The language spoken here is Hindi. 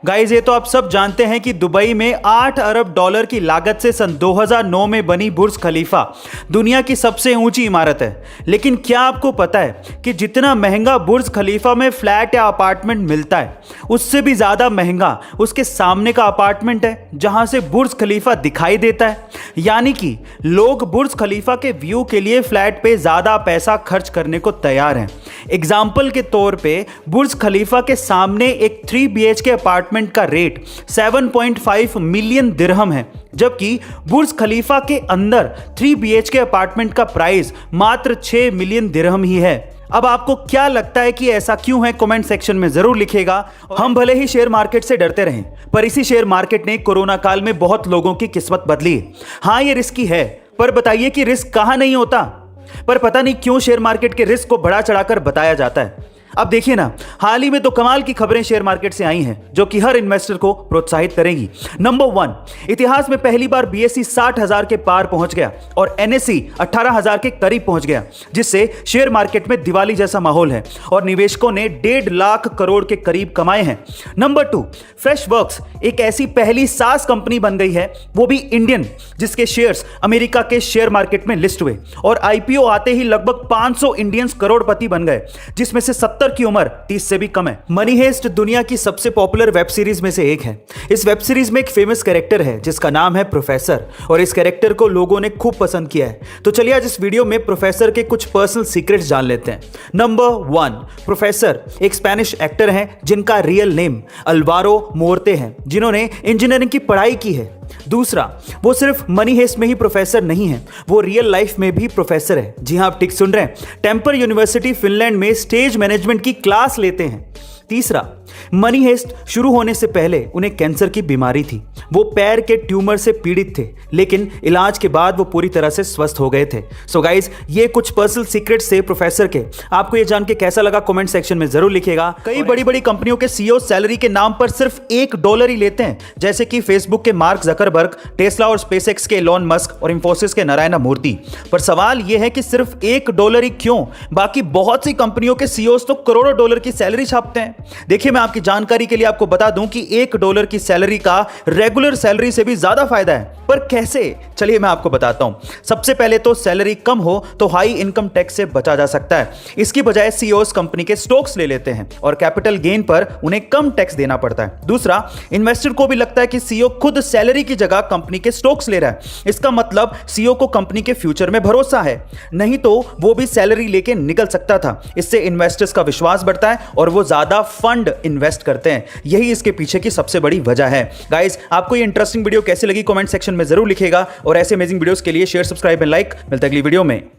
गाइस, ये तो आप सब जानते हैं कि दुबई में 8 अरब डॉलर की लागत से सन 2009 में बनी बुर्ज खलीफा दुनिया की सबसे ऊंची इमारत है। लेकिन क्या आपको पता है कि जितना महंगा बुर्ज खलीफा में फ्लैट या अपार्टमेंट मिलता है, उससे भी ज़्यादा महंगा उसके सामने का अपार्टमेंट है जहां से बुर्ज खलीफा दिखाई देता है। यानी कि लोग बुर्ज खलीफा के व्यू के लिए फ्लैट पे ज़्यादा पैसा खर्च करने को तैयार हैं। एग्जाम्पल के तौर पे बुर्ज खलीफा के सामने एक 3 BHK अपार्टमेंट का रेट 7.5 मिलियन दिरहम है, जबकि बुर्ज खलीफा के अंदर 3 BHK अपार्टमेंट का प्राइस मात्र 6 मिलियन दिरहम ही है। अब आपको क्या लगता है कि ऐसा क्यों है? कमेंट सेक्शन में जरूर लिखिएगा। हम भले ही शेयर मार्केट से डरते रहें, पर इसी शेयर मार्केट ने कोरोना काल में बहुत लोगों की किस्मत बदली। हाँ, ये रिस्की है, पर बताइए कि रिस्क कहां नहीं होता। पर पता नहीं क्यों शेयर मार्केट के रिस्क को बढ़ा चढ़ाकर बताया जाता है। अब देखिए ना, हाल ही में तो कमाल की खबरें शेयर मार्केट से आई हैं जो कि हर इन्वेस्टर को प्रोत्साहित करेंगी। नंबर 1, इतिहास में पहली बार BSE 60,000 के पार पहुंच गया और NSE 18,000 के करीब पहुंच गया, जिससे शेयर मार्केट में दिवाली जैसा माहौल है और निवेशकों ने 1.5 लाख करोड़ के करीब कमाए हैं। नंबर 2, फ्रेशवर्क्स एक ऐसी पहली SaaS कंपनी बन गई है, वो भी इंडियन, जिसके शेयर्स अमेरिका के शेयर मार्केट में लिस्ट हुए और IPO आते ही लगभग 500 इंडियंस करोड़पति बन गए, जिसमें से 70 की उम्र 30 से भी कम है। मनी हेस्ट दुनिया की सबसे पॉपुलर वेब सीरीज में से एक है। इस वेब सीरीज में एक फेमस कैरेक्टर है जिसका नाम है प्रोफेसर, और इस कैरेक्टर को लोगों ने खूब पसंद किया है। तो चलिए आज इस वीडियो में प्रोफेसर के कुछ पर्सनल सीक्रेट्स जान लेते हैं। नंबर 1, प्रोफेसर एक स्पेनिश एक्टर हैं जिनका रियल नेम अल्वारो मोर्ते है, जिन्होंने इंजीनियरिंग की पढ़ाई की है। दूसरा, वो सिर्फ मनी हेस्ट में ही प्रोफेसर नहीं है, वो रियल लाइफ में भी प्रोफेसर है। जी हां, आप ठीक सुन रहे हैं, टेम्पर यूनिवर्सिटी फिनलैंड में स्टेज मैनेजमेंट की क्लास लेते हैं। तीसरा, मनी हेस्ट शुरू होने से पहले उन्हें कैंसर की बीमारी थी। वो पैर के ट्यूमर से पीड़ित थे, लेकिन इलाज के बाद वो पूरी तरह से स्वस्थ हो गए थे। सो गाइज, ये कुछ पर्सनल सीक्रेट्स थे प्रोफेसर के। आपको ये जान के कैसा लगा कमेंट सेक्शन में जरूर लिखिएगा। कई बड़ी बड़ी कंपनियों के CEO सैलरी के नाम पर सिर्फ $1 ही लेते हैं, जैसे कि फेसबुक के मार्क जकरबर्ग, टेस्ला और स्पेसएक्स के एलोन मस्क और इंफोसिस के नारायण मूर्ति। पर सवाल यह है कि सिर्फ $1 ही क्यों? बाकी बहुत सी कंपनियों के CEOs तो करोड़ों डॉलर की सैलरी छापते हैं। देखिए, मैं आपकी जानकारी के लिए आपको बता दूं कि $1 की सैलरी का रेगुलर सैलरी से भी ज्यादा फायदा है। पर कैसे? चलिए मैं आपको बताता हूं। सबसे पहले तो सैलरी कम हो तो हाई इनकम टैक्स से बचा जा सकता है। इसकी बजाय CEOs कंपनी के स्टॉक्स ले लेते हैं और कैपिटल गेन पर उन्हें कम टैक्स देना पड़ता है। दूसरा, इन्वेस्टर को भी लगता है कि CEO खुद सैलरी की जगह कंपनी के स्टॉक्स ले रहा है। इसका मतलब CEO को कंपनी के फ्यूचर में भरोसा है, नहीं तो वो भी सैलरी लेके निकल सकता था। इससे इन्वेस्टर्स का विश्वास बढ़ता है और वो ज्यादा फंड इन्वेस्ट करते हैं। यही इसके पीछे की सबसे बड़ी वजह है। गाइस, आपको ये इंटरेस्टिंग वीडियो कैसी लगी कमेंट सेक्शन में जरूर लिखिएगा और ऐसे अमेजिंग वीडियोस के लिए शेयर, सब्सक्राइब एंड लाइक। मिलते हैं अगली वीडियो में।